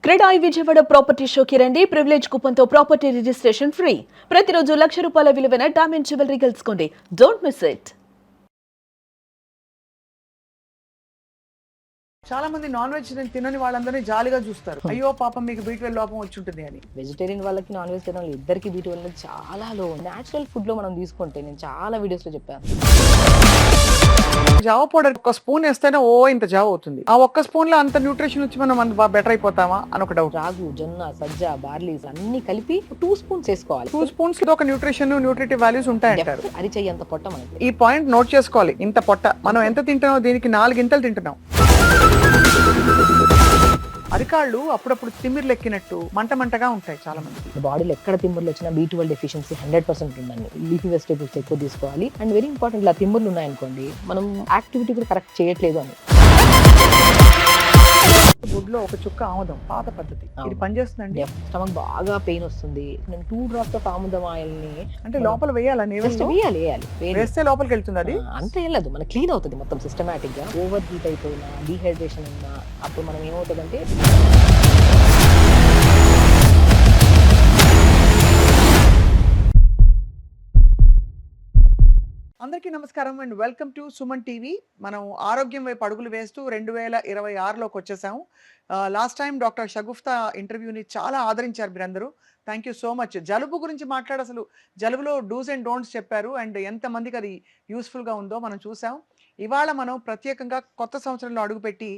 CREDAI Vijayawada property షోకి రండి. Privilege coupon తో ప్రాపర్టీ రిజిస్ట్రేషన్ ఫ్రీ. ప్రతిరోజు ₹1,00,000 విలువైన డైమండ్ జ్యువెలరీ గెలుచుకోండి. Don't miss it. చాలా మంది నాన్ వెజ్ తినని వాళ్ళందరినీ జాలిగా చూస్తారు. అయ్యో పాపం మీకు B12 లోపం వచ్చి ఉంటుంది అని. వెజిటేరియన్ వాళ్ళకి నాన్ వెజిటేరియన్ ఇద్దరికి B12 అనేది చాలా లో. నేచురల్ ఫుడ్ లో మనం తీసుకుంటే నేను చాలా వీడియోస్ లో చెప్పాను. జావ పౌడర్ ఒక స్పూన్ వేస్తేనే ఇంత జావ అవుతుంది. ఆ ఒక్క స్పూన్ లో అంత న్యూట్రిషన్ వచ్చి మనం బెటర్ అయిపోతామా అని ఒక డౌట్. రాగు, జొన్న, సజ్జ, బార్లీస్ అన్ని కలిపి 2 స్పూన్స్ వేసుకోవాలి. 2 స్పూన్స్ లో ఒక న్యూట్రిటివ్ వాల్యూస్ ఉంటాయంటారు. అరిచెయ్యి అంత పొట్ట మనకి. ఈ పాయింట్ నోట్ చేసుకోవాలి. ఇంత పొట్ట మనం ఎంత తింటున్నాం, దీనికి 4 గింతలు తింటున్నాం. అరికాళ్ళు అప్పుడప్పుడు తిమ్మిర్లు ఎక్కినట్టు మంటగా ఉంటాయి చాలా మంది బాడీలో. ఎక్కడ తిమ్ముర్లు వచ్చినా B12 డెఫిషియన్సీ 100% ఉందండి. లీఫీ వెజిటేబుల్స్ ఎక్కువ తీసుకోవాలి. అండ్ వెరీ ఇంపార్టెంట్, ఇలా తిమ్ముర్లు ఉన్నాయనుకోండి, మనం యాక్టివిటీ కూడా కరెక్ట్ చేయట్లేదు అని. గుడ్లో ఒక చుక్క ఆముదం, పాత పద్ధతి. ఇది పనిచేస్తుందండి. స్టమక్ బాగా పెయిన్ వస్తుంది. నేను 2 drops ఆఫ్ ఆముదం ఆయిల్ ని అంటే లోపల వేయాలని వేయాలి. వేస్తే లోపలికి వెళ్తుంది. అది అంత వెళ్ళదు, మనకి క్లీన్ అవుతుంది మొత్తం సిస్టమేటిక్ గా. ఓవర్ హీట్ అయిపోయినా, డీహైడ్రేషన్ ఉన్నా, అప్పుడు మనం ఏమవుతుందంటే అందరికీ నమస్కారం and welcome to Suman TV. మనం ఆరోగ్యం వైపు అడుగులు వేస్తూ 2026లోకి వచ్చేసాము. లాస్ట్ టైం డాక్టర్ షగుఫ్తా ఇంటర్వ్యూని చాలా ఆదరించారు మీరందరూ. Thank you so much. జలుబు గురించి అసలు జలుబులో డూస్ అండ్ డోంట్స్ చెప్పారు అండ్ ఎంతమందికి అది యూస్ఫుల్గా ఉందో మనం చూసాం. ఇవాళ మనం ప్రత్యేకంగా కొత్త సంవత్సరంలో అడుగుపెట్టి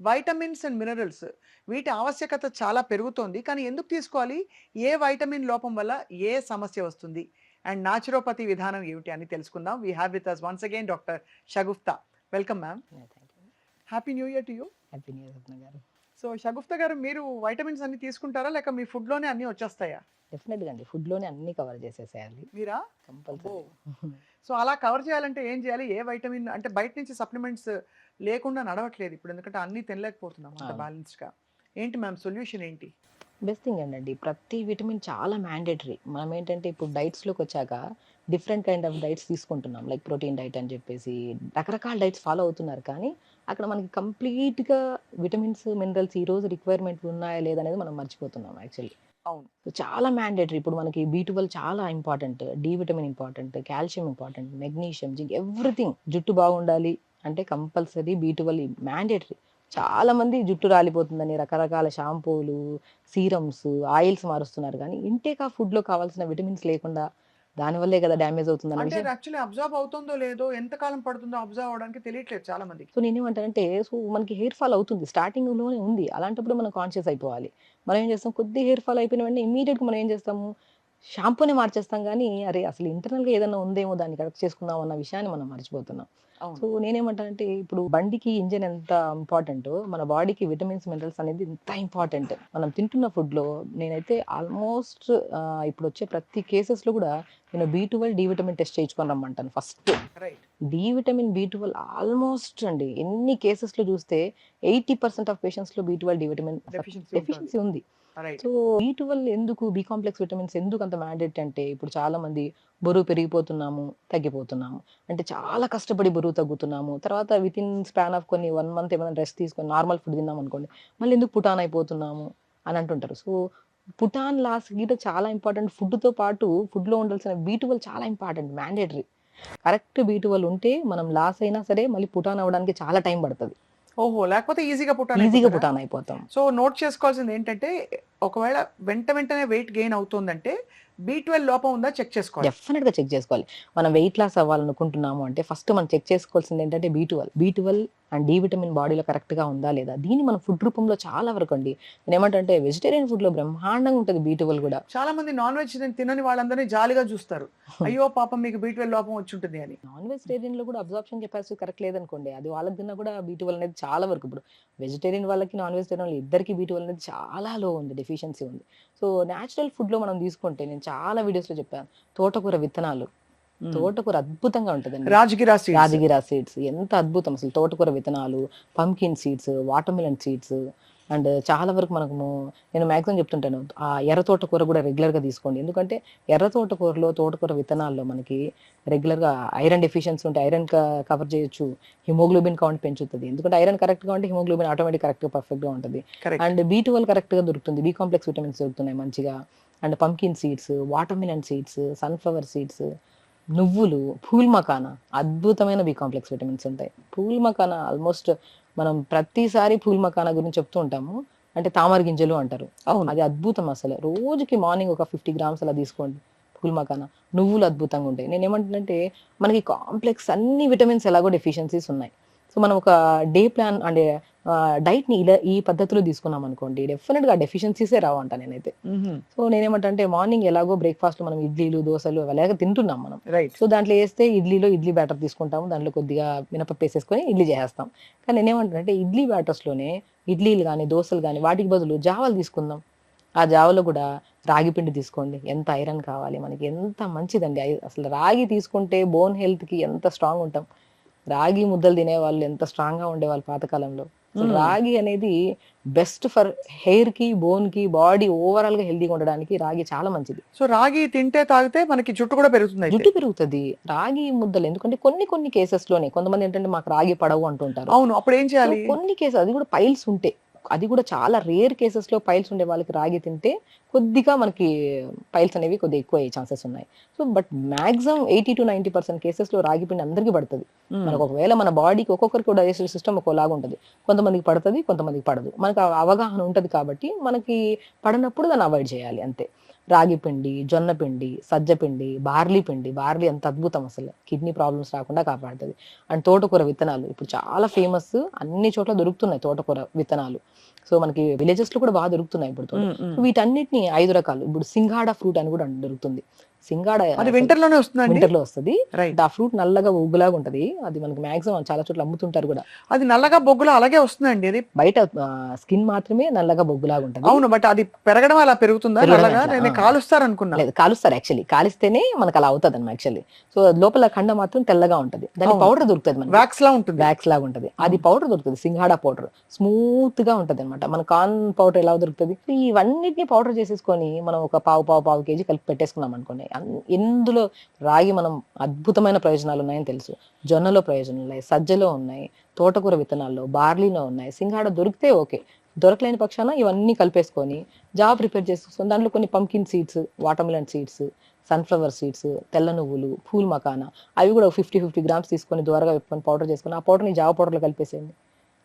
వైటమిన్స్ అండ్ మినరల్స్ వీటి ఆవశ్యకత చాలా పెరుగుతోంది. కానీ ఎందుకు తీసుకోవాలి, ఏ వైటమిన్ లోపం వల్ల ఏ సమస్య వస్తుంది అండ్ నాచురోపతి విధానం ఏమిటి అని తెలుసుకుందాం. We have with us once again doctor Shagufta. Welcome ma'am. Happy new year to you. Happy new year గారు. సో షగుఫ్తా గారు, మీరు వైటమిన్స్ అన్ని తీసుకుంటారా లేక మీ ఫుడ్లోనే అన్ని వచ్చేస్తాయా? డెఫినెట్గా అండి, ఫుడ్లోనే అన్ని కవర్ చేసేసేయాలి మీరా? కంపల్సరీ. సో అలా కవర్ చేయాలంటే ఏం చేయాలి? ఏ వైటమిన్ అంటే బయట నుంచి సప్లిమెంట్స్ లేకుండా నడవట్లేదు ఇప్పుడు, ఎందుకంటే అన్ని తినలేకపోతున్నాం అంత బ్యాలెన్స్డ్గా. ఏంటి మ్యామ్ సొల్యూషన్ ఏంటి? బెస్ట్ థింగ్ ఏంటండి, ప్రతి విటమిన్ చాలా మ్యాండేటరీ. మనం ఏంటంటే ఇప్పుడు డైట్స్లోకి వచ్చాక డిఫరెంట్ కైండ్ ఆఫ్ డైట్స్ తీసుకుంటున్నాం. లైక్ ప్రోటీన్ డైట్ అని చెప్పేసి రకరకాల డైట్స్ ఫాలో అవుతున్నారు. కానీ అక్కడ మనకి కంప్లీట్గా విటమిన్స్, మినరల్స్ ఈరోజు రిక్వైర్మెంట్ ఉన్నాయా లేదనేది మనం మర్చిపోతున్నాం యాక్చువల్లీ. అవును, చాలా మ్యాండేటరీ. ఇప్పుడు మనకి B12 చాలా important, D vitamin important, calcium important, magnesium, zinc, everything. జుట్టు బాగుండాలి అంటే కంపల్సరీ B12 మ్యాండేటరీ. చాలా మంది జుట్టు రాలిపోతుందని రకరకాల షాంపూలు, సీరమ్స్, ఆయిల్స్ మారుస్తున్నారు. కానీ ఇంటేక్ ఆ ఫుడ్లో కావాల్సిన విటమిన్స్ లేకుండా దానివల్లే కదా డ్యామేజ్ అవుతుందన్న అంటే విషయం. యాక్చువల్లీ అబ్జర్వ్ అవుతుందో లేదో, ఎంత కాలం పడుతుందో అబ్జర్వ్ అవడానికి తెలియట్లేదు చాలా మందికి. సో నేనేమంటానంటే, సో మనకి హెయిర్ ఫాల్ అవుతుంది, స్టార్టింగ్లోనే ఉంది. అలాంటప్పుడు మనం కాన్షియస్ అయిపోవాలి. మనం ఏం చేస్తాం, కొద్ది హెయిర్ ఫాల్ అయిపోయిన వెంటనే ఇమీడియట్గా మనం ఏం చేస్తాము, షాంపూనే మార్చేస్తాం. కానీ అరే అసలు ఇంటర్నల్గా ఏదైనా ఉందేమో దాన్ని కరెక్ట్ చేసుకుందాం అన్న విషయాన్ని మనం మర్చిపోతున్నాం. సో నేనేమంటానంటే, ఇప్పుడు బండికి ఇంజిన్ ఎంత ఇంపార్టెంటో మన బాడీకి విటమిన్స్, మినరల్స్ అనేది ఎంత ఇంపార్టెంట్. మనం తింటున్న ఫుడ్లో నేనైతే ఆల్మోస్ట్ ఇప్పుడు వచ్చే ప్రతి కేసెస్లో కూడా నేను B12 డి విటమిన్ టెస్ట్ చేయించుకొని రమ్మంటాను first. D vitamin, B12 almost అండి ఎన్ని కేసెస్లో చూస్తే 80% ఆఫ్ పేషెంట్స్లో B12 డి విటమిన్ డెఫిషియన్సీ ఉంది. సో B12 ఎందుకు, బి కాంప్లెక్స్ విటమిన్స్ ఎందుకు అంత మ్యాండేట్ అంటే, ఇప్పుడు చాలా మంది బరువు పెరిగిపోతున్నాము, తగ్గిపోతున్నాము, అంటే చాలా కష్టపడి బరువు తగ్గుతున్నాము. తర్వాత విత్ ఇన్ స్పాన్ ఆఫ్ కొన్ని 1 month ఏమైనా రెస్ట్ తీసుకొని నార్మల్ ఫుడ్ తిన్నాం అనుకోండి, మళ్ళీ ఎందుకు పుటాన్ అయిపోతున్నాము అని అంటుంటారు. సో పుటాన్ లాస్ గీట చాలా ఇంపార్టెంట్. ఫుడ్తో పాటు ఫుడ్లో ఉండాల్సిన B12 చాలా ఇంపార్టెంట్, మ్యాండేటరీ. కరెక్ట్ B12 ఉంటే మనం లాస్ అయినా సరే మళ్ళీ పుటాన్ అవ్వడానికి చాలా టైం పడుతుంది. ఓహో, లేకపోతే ఈజీగా పుటాన్ అయిపోతాం. సో నోట్ చేసుకోవాల్సింది ఏంటంటే, ఒకవేళ వెంటనే వెయిట్ గెయిన్ అవుతుందంటే B12 లోపం ఉందా చెక్ చేసుకోవాలి. డెఫినెట్గా చెక్ చేసుకోవాలి. మనం వెయిట్ లాస్ అవ్వాలనుకుంటున్నాము అంటే ఫస్ట్ మనం చెక్ చేసుకోవాల్సింది ఏంటంటే B12 అండ్ డి విటమిన్ బాడీలో కరెక్ట్గా ఉందా లేదా. దీన్ని మన ఫుడ్ రూపంలో చాలా వరకు అండి, నేను ఏమంటే వెజిటేరియన్ ఫుడ్లో బ్రహ్మాండంగా ఉంటుంది B12 కూడా. చాలా మంది నాన్ వెజ్ తినని వాళ్ళందరినీ జాలిగా చూస్తారు. అయ్యో పాపం మీకు B12 లోపం వచ్చి ఉంటుంది అని. నాన్ వెజిటేరియన్లో కూడా అబ్జార్ప్షన్ కెపాసిటీ కరెక్ట్ లేదనుకోండి, అది వాళ్ళకి తిన్నా కూడా B12 అనేది చాలా వరకు. ఇప్పుడు వెజిటేరియన్ వాళ్ళకి, నాన్ వెజిటేరియన్ ఇద్దరికి B12 అనేది చాలా లో ఉంది, డెఫిషియన్సీ ఉంది. సో న్యాచురల్ ఫుడ్లో మనం తీసుకుంటే, నేను చాలా వీడియోస్లో చెప్పాను, తోటకూర విత్తనాలు. తోటకూర అద్భుతంగా ఉంటుందండి. రాజగిరా సీడ్స్ ఎంత అద్భుతం అసలు. తోటకూర విత్తనాలు, pumpkin seeds, watermelon seeds, and చాలా వరకు నేను మాక్సిమం చెప్తుంటాను ఆ ఎర్ర తోటకూర కూడా రెగ్యులర్గా తీసుకోండి. ఎందుకంటే ఎర్ర తోటకూరలో తోటకూర విత్తనాల్లో మనకి రెగ్యులర్గా ఐరన్ డెఫిషియన్సీ ఉంటే ఐరన్ కవర్ చేయొచ్చు, హిమోగ్లోబిన్ కౌంట్ పెంచుతుంది. ఎందుకంటే ఐరన్ కరెక్ట్గా ఉంటే హిమోగ్లోబిన్ ఆటోమేటిక్ కరెక్ట్గా పర్ఫెక్ట్గా ఉంటుంది. కరెక్ట్. అండ్ B12 కరెక్ట్గా దొరుకుతుంది, బి కాంప్లెక్స్ విటమిన్స్ దొరుకుతున్నాయి మంచిగా. And pumpkin seeds, watermelon seeds, sunflower seeds, నువ్వులు, పూల్ మకానా అద్భుతమైన బి కాంప్లెక్స్ విటమిన్స్ ఉంటాయి. పూల్ మకానా ఆల్మోస్ట్ మనం ప్రతిసారి పూల్ మకానా గురించి చెప్తూ ఉంటాము. అంటే తామర గింజలు అంటారు, అవును. అది అద్భుతం. అసలు రోజుకి మార్నింగ్ ఒక 50 గ్రామ్స్ అలా తీసుకోండి పూల్ మకానా. నువ్వులు అద్భుతంగా ఉంటాయి. నేను ఏమంటున్నానంటే మనకి కాంప్లెక్స్ అన్ని విటమిన్స్ ఎలాగో డెఫిషియన్సీస్ ఉన్నాయి. సో మనం ఒక డే ప్లాన్ అంటే డైట్ని ఇలా ఈ పద్ధతిలో తీసుకున్నాం అనుకోండి, డెఫినెట్గా డెఫిషియన్సీసే రావంట నేనైతే. సో నేనేమంటా అంటే మార్నింగ్ ఎలాగో బ్రేక్ఫాస్ట్ మనం ఇడ్లీలు దోశలు అలాగే తింటున్నాం మనం. రైట్. సో దాంట్లో వేస్తే ఇడ్లీలో ఇడ్లీ బ్యాటర్ తీసుకుంటాము, దాంట్లో కొద్దిగా మినపప్పు వేసేసుకొని ఇడ్లీ చేసేస్తాం. కానీ నేనేమంటానంటే ఇడ్లీ బ్యాటర్స్లోనే ఇడ్లీలు కానీ దోశలు కానీ వాటికి బదులు జావాలు తీసుకుందాం. ఆ జావలో కూడా రాగి పిండి తీసుకోండి. ఎంత ఐరన్ కావాలి మనకి, ఎంత మంచిదండి. అసలు రాగి తీసుకుంటే బోన్ హెల్త్కి ఎంత స్ట్రాంగ్ ఉంటాం. రాగి ముద్దలు తినేవాళ్ళు ఎంత స్ట్రాంగ్గా ఉండేవాళ్ళు పాతకాలంలో. అసలు రాగి అనేది బెస్ట్ ఫర్ హెయిర్ కి, బోన్ కి, బాడీ ఓవరాల్ గా హెల్దీగా ఉండడానికి రాగి చాలా మంచిది. సో రాగి తింటే తాగితే మనకి జుట్టు కూడా పెరుగుతుంది అయితే. జుట్టు పెరుగుతుంది రాగి ముద్దలు. ఎందుకంటే కొన్ని కేసెస్ లోనే కొంతమంది ఏంటంటే మాకు రాగి పడవు అంటుంటారు. అవును, అప్పుడు ఏం చేయాలి? కొన్ని కేసెస్ అది కూడా పైల్స్ ఉంటే, అది కూడా చాలా రేర్ కేసెస్ లో పైల్స్ ఉండే వాళ్ళకి రాగి తింటే కొద్దిగా మనకి పైల్స్ అనేవి కొద్దిగా ఎక్కువ అయ్యే ఛాన్సెస్ ఉన్నాయి. So but maximum 80 to 90% cases లో రాగి పిండి అందరికీ పడుతుంది. మనకు ఒకవేళ మన బాడీకి ఒక్కొక్కరికి డైజెస్టివ్ సిస్టమ్ ఒక్కోలాగా ఉంటుంది. కొంతమందికి పడుతుంది, కొంతమందికి పడదు. మనకు అవగాహన ఉంటుంది కాబట్టి మనకి పడినప్పుడు దాన్ని అవాయిడ్ చేయాలి అంతే. రాగి పిండి, జొన్న పిండి, సజ్జ పిండి, బార్లీ పిండి. బార్లీ ఎంత అద్భుతం, అసలు కిడ్నీ ప్రాబ్లమ్స్ రాకుండా కాపాడుతుంది. అండ్ తోటకూర విత్తనాలు ఇప్పుడు చాలా ఫేమస్, అన్ని చోట్ల దొరుకుతున్నాయి తోటకూర విత్తనాలు. సో మనకి విలేజెస్ లో కూడా బాగా దొరుకుతున్నాయి ఇప్పుడు. వీటన్నిటిని 5 రకాలు. ఇప్పుడు సింగాడా ఫ్రూట్ అని కూడా దొరుకుతుంది. సింగాడా అది వింటర్ లోనే వస్తుందండి. వింటర్ లో వస్తుంది. రైట్. ఆ ఫ్రూట్ నల్లగా ఉగ్గులాగా ఉంటది. అది మనకి మాక్సిమం చాలా చోట్ల అమ్ముతుంటారు కూడా. అది నల్లగా బొగ్గులో అలాగే వస్తుందండి. అది బయట స్కిన్ మాత్రమే నల్లగా బొగ్గులాగా ఉంటది. అవును, బట్ అది పెరగడం అలా పెరుగుతుందా? పెరగడం నల్లగా అట్లా, నేను కాలుస్తారు అనుకున్నా. లేదు, కాలుస్తారు యాక్చువల్లీ. కాలిస్తేనే మనకు అలా అవుతుంది అన్నమాట యాక్చువల్లీ. సో లోపల ఖండ మాత్రం తెల్లగా ఉంటది. దాని అవును. పౌడర్ దొరుకుతుంది మనకి, వ్యాక్స్ లా ఉంటుంది. వ్యాక్స్ లాగా ఉంటది. అది పౌడర్ దొరుకుతుంది, సింగాడా పౌడర్. స్మూత్ గా ఉంటది అనమాట. మన కార్న్ పౌడర్ ఎలా దొరుకుతుంది. ఇవన్నిటిని పౌడర్ చేసేసుకొని మనం ఒక పావు కేజీ కలిపి పెట్టేసుకున్నాం అనుకోండి. ఇందులో రాగి మనం అద్భుతమైన ప్రయోజనాలు ఉన్నాయని తెలుసు. జొన్నలో ప్రయోజనాలు ఉన్నాయి, సజ్జలో ఉన్నాయి, తోటకూర విత్తనాల్లో, బార్లీలో ఉన్నాయి. సింగాడా దొరికితే ఓకే, దొరకలేని పక్షాన ఇవన్నీ కలిపేసుకొని జావ ప్రిపేర్ చేసుకొని దాంట్లో కొన్ని pumpkin seeds, watermelon seeds, sunflower seeds, తెల్ల నువ్వులు, పూల్ మకానా అవి కూడా 50 గ్రామ్స్ తీసుకొని దూరగా పెట్టుకొని పౌడర్ చేసుకొని ఆ పౌడర్ని జావ పౌడర్లో కలిపేసేయండి.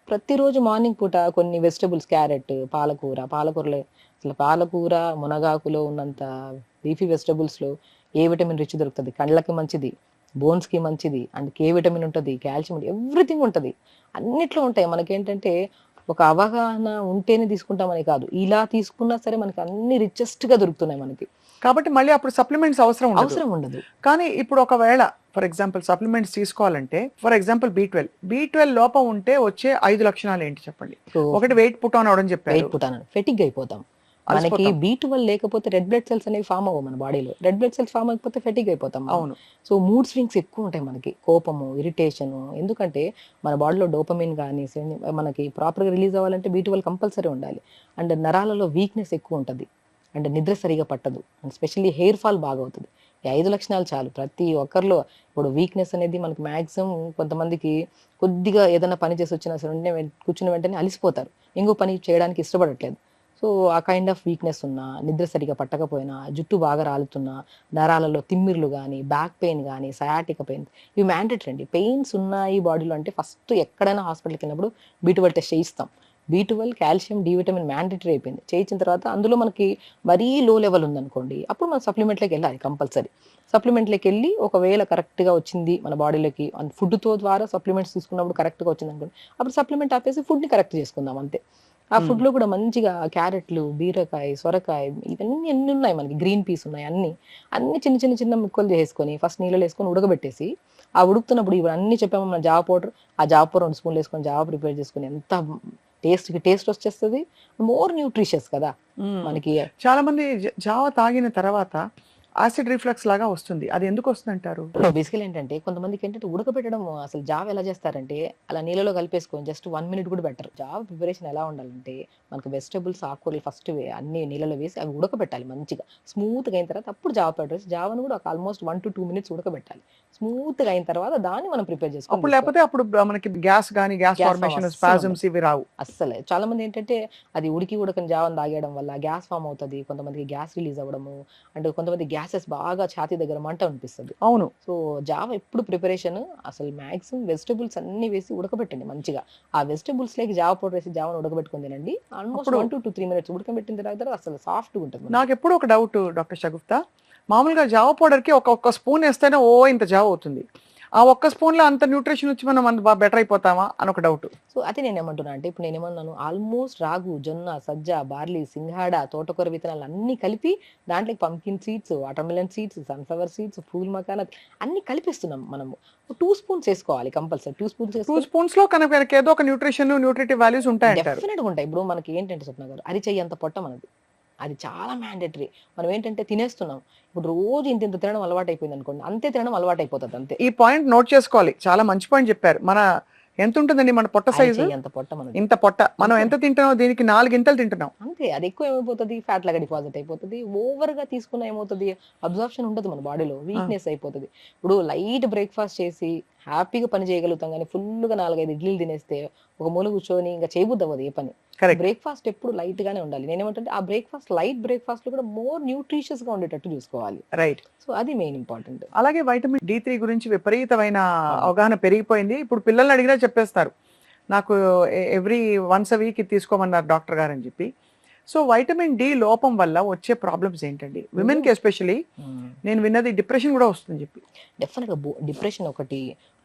ప్రతిరోజు మార్నింగ్ పూట కొన్ని వెజిటబుల్స్, క్యారెట్, పాలకూరలో అసలు పాలకూర మునగాకులో ఉన్నంత లీఫీ వెజిటబుల్స్లో ఏ విటమిన్ రిచ్ దొరుకుతుంది. కళ్ళకి మంచిది, బోన్స్కి మంచిది, అండ్ కే విటమిన్ ఉంటుంది, కాల్షియం ఉంటుంది, ఎవ్రీథింగ్ ఉంటుంది. అన్నిట్లో ఉంటాయి. మనకేంటంటే ఒక అవగాహన ఉంటేనే తీసుకుంటామని కాదు, ఇలా తీసుకున్నా సరే మనకి అన్ని రిచెస్ట్ గా దొరుకుతున్నాయి మనకి. కాబట్టి మళ్ళీ అప్పుడు సప్లిమెంట్స్ అవసరం ఉండదు. కానీ ఇప్పుడు ఒకవేళ ఫర్ ఎగ్జాంపుల్ సప్లిమెంట్స్ తీసుకోవాలంటే, ఫర్ ఎగ్జాంపుల్ B12 లోపం ఉంటే వచ్చే 5 లక్షణాలు ఏంటి చెప్పండి. ఒకటి వెయిట్ పుట్ ఆన్ అవడం చెప్పారు. ఫెటిగ్ అయిపోతాం. మనకి B12 లేకపోతే రెడ్ బ్లడ్ సెల్స్ అనేవి ఫామ్ అవ్వవు మన బాడీలో. రెడ్ బ్లడ్ సెల్స్ ఫామ్ అయిపోతే ఫెటిగ్ అయిపోతాం. అవును. సో మూడ్ స్వింగ్స్ ఎక్కువ ఉంటాయి మనకి, కోపము, ఇరిటేషన్. ఎందుకంటే మన బాడీలో డోపమిన్ కానీ మనకి ప్రాపర్గా రిలీజ్ అవ్వాలంటే B12 కంపల్సరీ ఉండాలి. అండ్ నరాలలో వీక్నెస్ ఎక్కువ ఉంటుంది, అండ్ నిద్ర సరిగా పట్టదు, అండ్ స్పెషల్లీ హెయిర్ ఫాల్ బాగా అవుతుంది. ఈ 5 లక్షణాలు చాలు ప్రతి ఒక్కరిలో. ఇప్పుడు వీక్నెస్ అనేది మనకి మ్యాక్సిమం కొంతమందికి కొద్దిగా ఏదైనా పని చేసి వచ్చినా సరే కూర్చున్న వెంటనే అలిసిపోతారు, ఇంకో పని చేయడానికి ఇష్టపడట్లేదు. సో ఆ కైండ్ ఆఫ్ వీక్నెస్ ఉన్నా, నిద్ర సరిగా పట్టకపోయినా, జుట్టు బాగా రాలుతున్నా, నరాలలో తిమ్మిర్లు కానీ, బ్యాక్ పెయిన్ కానీ, సయాటిక పెయిన్, ఇవి మ్యాండేటరీ అండి. పెయిన్స్ ఉన్నాయి బాడీలో అంటే ఫస్ట్ ఎక్కడైనా హాస్పిటల్కి వెళ్ళినప్పుడు B12 టెస్ట్ చేయిస్తాం. B12, calcium, D vitamin mandatory అయిపోయింది. చేయించిన తర్వాత అందులో మనకి మరీ లో లెవెల్ ఉందనుకోండి, అప్పుడు మనం సప్లిమెంట్లోకి వెళ్ళాలి కంపల్సరీ. సప్లిమెంట్లోకి వెళ్ళి ఒకవేళ కరెక్ట్గా వచ్చింది మన బాడీలోకి, ఫుడ్తో ద్వారా సప్లిమెంట్స్ తీసుకున్నప్పుడు కరెక్ట్గా వచ్చింది అనుకోండి, అప్పుడు సప్లిమెంట్ ఆపేసి ఫుడ్ని కరెక్ట్ చేసుకుందాం అంతే. ఆ ఫుడ్లో కూడా మంచిగా క్యారెట్లు, బీరకాయ, సొరకాయ, ఇవన్నీ అన్ని ఉన్నాయి మనకి, గ్రీన్ పీస్ ఉన్నాయి, అన్ని చిన్న చిన్న ముక్కలు చేసుకొని ఫస్ట్ నీళ్ళలో వేసుకొని ఉడకబెట్టేసి, ఆ ఉడుకుతున్నప్పుడు ఇవన్నీ చెప్పాము మన జావ పౌడర్, ఆ జావ పౌడర్ 2 స్పూన్లు వేసుకొని జావ ప్రిపేర్ చేసుకొని ఎంత టేస్ట్ వచ్చేస్తుంది. మోర్ న్యూట్రిషియస్ కదా మనకి. చాలా మంది జావ తాగిన తర్వాత యాసిడ్ రిఫ్లక్స్ లాగా వస్తుంది. అది ఎందుకు వస్తుందంటారు? బేసికల్ ఏంటంటే కొంతమందికి ఏంటంటే ఉడకబెట్టడం అసలు జావ ఎలా చేస్తారంటే అలా నీళ్ళలో కలిపేసుకొని జస్ట్ 1 మినిట్ కూడా బెటర్. జావ ప్రిపరేషన్ ఎలా ఉండాలంటే మనకు వెజిటబుల్స్, ఆకుకూరలు ఫస్ట్ అన్ని నీళ్ళలో వేసి అవి ఉడకబెట్టాలి మంచిగా. స్మూత్‌గా అయిన తర్వాత అప్పుడు జావ పౌడర్ వేసి జావను కూడా ఒక ఆల్మోస్ట్ 1-2 మినిట్స్ ఉడకబెట్టాలి. స్మూత్‌గా అయిన తర్వాత దాన్ని మనం ప్రిపేర్ చేసుకొని అప్పుడు తీసుకోవాలి. లేకపోతే అప్పుడు మనకి గ్యాస్ గాని, గ్యాస్ గ్యాస్ ఫార్మేషన్, అస్సలు స్పాజమ్స్ ఇవి రావు. అస్సలే. చాలా మంది ఏంటంటే అది ఉడకని జావని తాగేయడం వల్ల గ్యాస్ ఫార్మ్ అవుతది. కొంతమందికి గ్యాస్ రిలీజ్ అవ్వడము, అండ్ కొంతమంది గ్యాసెస్ బాగా ఛాతీ దగ్గర మంట అనిపిస్తది. అవును. సో, జావ ఎప్పుడు ప్రిపరేషన్ అసలు మాక్సిమం వెజిటబుల్స్ అన్నీ వేసి ఉడకబెట్టండి మంచిగా. ఆ వెజిటబుల్స్‌లోకి జావ పౌడర్ వేసి జావను ఉడకబెట్టుకొని తినండి. ఆల్మోస్ట్ అప్పుడు 1-3 మినిట్స్ ఉడకబెట్టిన తర్వాత అసలు సాఫ్ట్‌గా ఉంటది మనకి. నాకెప్పుడు ఒక డౌట్ డాక్టర్ షగుఫ్తా. మామూలుగా జావ పౌడర్‌కి ఒక్క స్పూన్ ఏస్తేనే ఇంత జావ అవుతుంది. ఆ ఒక్క స్పూన్‌లో అంత న్యూట్రిషన్ వచ్చి మనం అంత బెటర్ అయిపోతామా అని ఒక డౌట్. సో, అదే నేనేమంటున్నా అంటే ఇప్పుడు నేనేమన్నాను ఆల్మోస్ట్ రాగు, జొన్న, సజ్జ, బార్లీ, సింఘాడ, తోటకూర విత్తనాలు అన్నీ కలిపి దాంట్లోకి pumpkin seeds, watermelon seeds, sunflower seeds, phool makhana అన్నీ కలిపేస్తున్నాం మనము. 2 స్పూన్స్ ఏసుకోవాలి కంపల్సరీ. 2 స్పూన్స్ 2 ఏసుకొని స్పూన్స్‌లో కనుక ఏదో ఒక న్యూట్రిటివ్ వాల్యూస్ ఉంటాయంటారు. డెఫినిట్‌గా ఉంటాయి. ఇప్పుడు మనకి ఏంటంటే స్వప్న గారు అరిచెయ్యంత పొట్ట మనది. అది చాలా మ్యాండేటరీ. మనం ఏంటంటే తినేస్తున్నాం. ఇప్పుడు రోజు ఇంతింత తినడం అలవాటయిపోయిందనుకోండి. అంతే తినడం అలవాటయిపోతది అంతే. ఈ పాయింట్ నోట్ చేసుకోవాలి. చాలా మంచి పాయింట్ చెప్పారు. ఎంత ఉంటుందండి మన పొట్ట సైజు? అరిచెయ్యంత పొట్ట మనది. ఇంత పొట్ట. మనం అంతే. ఎంత తింటున్నాం? దీనికి 4 గింతలు తింటున్నాం. అంతే. అది ఎక్కువ ఏమైపోతది ఫ్యాట్ లాగా డిపాజిట్ అయిపోతది. ఓవర్‌గా తీసుకున్న ఏమవుతది అబ్జార్ప్షన్ ఉండదు మన బాడీలో. ఆ! వీక్‌నెస్ అయిపోతది. ఇప్పుడు లైట్ బ్రేక్‌ఫాస్ట్ చేసి హ్యాపీగా పని చేయగలుగుతాం గానీ ఫుల్‌గా 4, 5 ఇడ్లీలు తినేస్తే ఒక మూల కూర్చొని ఇంక చేయబుద్దవ్వదు ఏ పని. కరెక్ట్. బ్రేక్‌ఫాస్ట్ ఎప్పుడు లైట్‌గానే ఉండాలి. నేనేమంటంటే ఆ బ్రేక్‌ఫాస్ట్ లైట్ బ్రేక్‌ఫాస్ట్‌లో కూడా మోర్ న్యూట్రిషియస్‌గా ఉండేటట్టు చూసుకోవాలి. రైట్. సో, అది మెయిన్ ఇంపార్టెంట్. అలాగే వైటమిన్ డి3 గురించి విపరీతమైన అవును. అవగాహన పెరిగిపోయింది. ఇప్పుడు పిల్లల్ని అడిగినా చెప్పేస్తారు. నాకు ఎవ్రీ వన్స్ ఎ వీక్ ఇది తీసుకోమన్నారు డాక్టర్ గారు అని చెప్పి. సో వైటమిన్ డి లోపం వల్ల వచ్చే ప్రాబ్లమ్స్ ఏంటండి? విమెన్‌కి ఎస్పెషల్లీ హ్మ్. నేను విన్నది డిప్రెషన్ కూడా వస్తుందని చెప్పి. డెఫినెట్‌గా డిప్రెషన్ ఒకటి,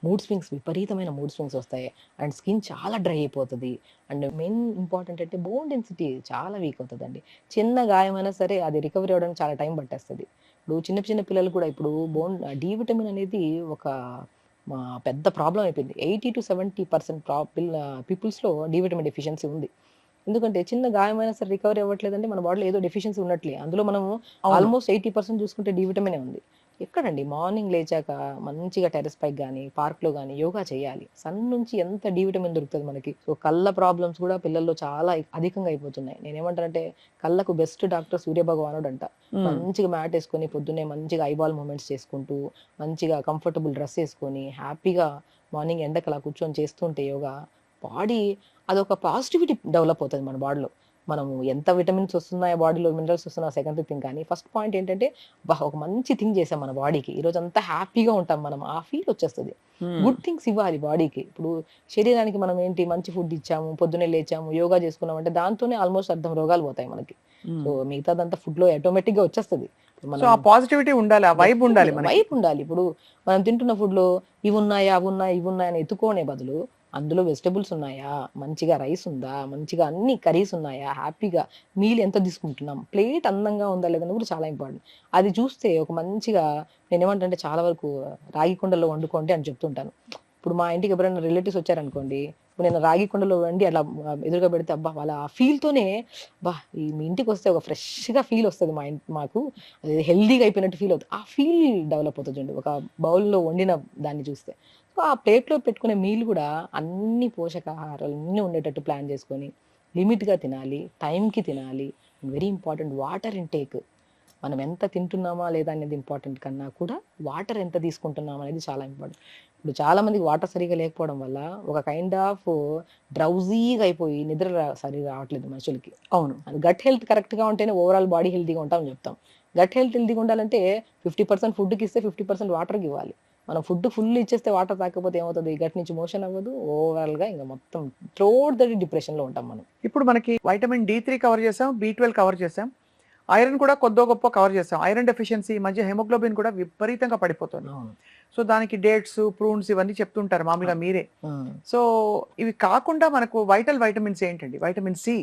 మూడ్ స్వింగ్స్ విపరీతమైన మూడ్ స్వింగ్స్ వస్తాయి. అండ్ స్కిన్ చాలా డ్రై అయిపోతది. అండ్ మెయిన్ ఇంపార్టెంట్ అంటే బోన్ డెన్సిటీ చాలా వీక్ అవుతదండి. చిన్న గాయమైనా సరే అది రికవరీ అవ్వడానికి చాలా టైం పట్టేస్తది. ఇప్పుడు చిన్న చిన్న పిల్లలు కూడా ఇప్పుడు డి విటమిన్ అనేది ఒక పెద్ద ప్రాబ్లమ్ అయిపోయింది. 80-70% పీపుల్స్‌లో డి విటమిన్ డెఫిషియన్సీ ఉంది. ఎందుకంటే చిన్న గాయమైనా సరే రికవరీ అవ్వట్లేదంటే మన బాడీలో ఏదో డెఫిషియన్సీ ఉన్నట్లే. అందులో మనము అవును. ఆల్మోస్ట్ 80% చూసుకుంటే డి విటమినే ఉంది. ఎక్కడండి మార్నింగ్ లేచాక మంచిగా టెర్రస్ పైకి గాని, పార్క్‌లో గాని యోగా చేయాలి. సన్ నుంచి ఎంత డి విటమిన్ దొరుకుతది మనకి. సో, కళ్ళ ప్రాబ్లమ్స్ కూడా పిల్లల్లో చాలా అధికంగా అయిపోతున్నాయి. నేనేమంటానంటే కళ్ళకు బెస్ట్ డాక్టర్ సూర్య భగవానుడంట. హ్మ్. మంచిగా మ్యాట్ ఏసుకొని పొద్దున్నే మంచిగా ఐబాల్ మూవ్‌మెంట్స్ చేసుకుంటూ, మంచిగా కంఫర్టబుల్ డ్రెస్ ఏసుకొని, హ్యాపీగా మార్నింగ్ ఎండకి అలా కూర్చొని చేస్తుంటే యోగా, బాడీ అదొక పాజిటివిటీ డెవలప్ అవుతది మన బాడీలో. మనము ఎంత విటమిన్స్ వస్తున్నాయో బాడీలో, మినరల్స్ వస్తున్నాయో సెకండరీ థింగ్ కానీ, ఫస్ట్ పాయింట్ ఏంటంటే ఒక మంచి థింగ్ చేసాం మన బాడీకి. ఈరోజంతా హ్యాపీగా ఉంటాం మనం. ఆ ఫీల్ వచ్చేస్తది. హ్మ్. గుడ్ థింగ్స్ ఇవ్వాలి బాడీకి. ఇప్పుడు శరీరానికి మనం ఏంటి మంచి ఫుడ్ ఇచ్చాము, పొద్దున్నే లేచాము, యోగా చేసుకున్నామంటే దాంతోనే ఆల్మోస్ట్ అర్ధం రోగాలు పోతాయి మనకి. సో, హ్మ్. మిగతాదంతా ఫుడ్‌లో ఆటోమేటిక్‌గా వచ్చేస్తది. సో ఆ పాజిటివిటీ ఉండాలి. ఆ వైబ్ ఉండాలి మనకి. వైబ్ ఉండాలి. ఇప్పుడు మనం తింటున్న ఫుడ్‌లో ఇవున్నాయా, అవున్నాయా, ఇవున్నాయా అని ఎతుక్కోనే బదులు, అందులో వెజిటబుల్స్ ఉన్నాయా? మంచిగా రైస్ ఉందా? మంచిగా అన్ని కర్రీస్ ఉన్నాయా? హ్యాపీగా మీల్ ఎంత తీసుకుంటున్నాం? ప్లేట్ అందంగా ఉందా లేదని కూడా చాలా ఇంపార్టెంట్. అది చూస్తే ఒక మంచిగా నేనేమంటానంటే చాలా వరకు రాగి కుండలో వండుకోండి అని చెప్తుంటాను. ఇప్పుడు మా ఇంటికి ఎవరైనా రిలేటివ్స్ వచ్చారనుకోండి, ఇప్పుడు నేను రాగి కుండలో వండి అట్లా ఎదురుగా పెడితే అబ్బా! వాళ్ళ ఆ ఫీల్‌తోనే అబ్బా! మీ ఇంటికొస్తే ఒక ఫ్రెష్‌గా ఫీల్ వస్తది మాకు. అది హెల్తీగా అయిపోయినట్టు ఫీల్ అవుతది. ఆ ఫీల్ డెవలప్ అవుతది చూడండి. ఒక బౌల్‌లో వండిన దాన్ని చూస్తే. సో, ఆ ప్లేట్‌లో పెట్టుకునే మీల్ గూడా అన్ని పోషకాహారాలు అన్నీ ఉండేటట్టు ప్లాన్ చేసుకొని, లిమిట్‌గా తినాలి, టైంకి తినాలి. Very important water intake. మనం ఎంత తింటున్నామా లేదా అనేది ఇంపార్టెంట్ కన్నా కూడా వాటర్ ఎంత తీసుకుంటున్నాం అనేది చాలా ఇంపార్టెంట్. ఇప్పుడు చాలా మందికి వాటర్ సరిగ్గా లేకపోవడం వల్ల ఒక కైండ్ ఆఫ్ డ్రౌజీగా అయిపోయి నిద్ర సరిగ్గా రావట్లేదు మనుషులకి. అవును. అది గట్ హెల్త్ కరెక్ట్‌గా ఉంటేనే ఓవరాల్ బాడీ హెల్తీగా ఉంటామని చెప్తాం. గట్ హెల్త్ హెల్తీగా ఉండాలంటే 50% ఫుడ్‌కి ఇస్తే 50% వాటర్‌కి ఇవ్వాలి. మనం ఫుడ్ ఫుల్ ఇచ్చేస్తే వాటర్ తాగకపోతే ఏమవుతది? గట్ నుంచి మోషన్ అవ్వదు. ఓవరాల్‌గా ఇంక మొత్తం త్రూఅవుట్ ద డే డిప్రెషన్‌లో ఉంటాం మనం. ఇప్పుడు మనకి వైటమిన్ డి3 కవర్ చేసాం, బి12 కవర్ చేసాం. ఐరన్ కూడా కొద్దో గొప్పో కవర్ చేసాం. ఐరన్ డెఫిషియన్సీ ఈ మధ్య హిమోగ్లోబిన్ కూడా విపరీతంగా పడిపోతుంది. అవును. సో దానికి డేట్స్, ప్రూన్స్ ఇవన్నీ చెప్తుంటారు మామూలుగా మీరే. హ్మ్. సో ఇవి కాకుండా మనకు వైటమిన్స్ ఏంటండి? వైటమిన్ సి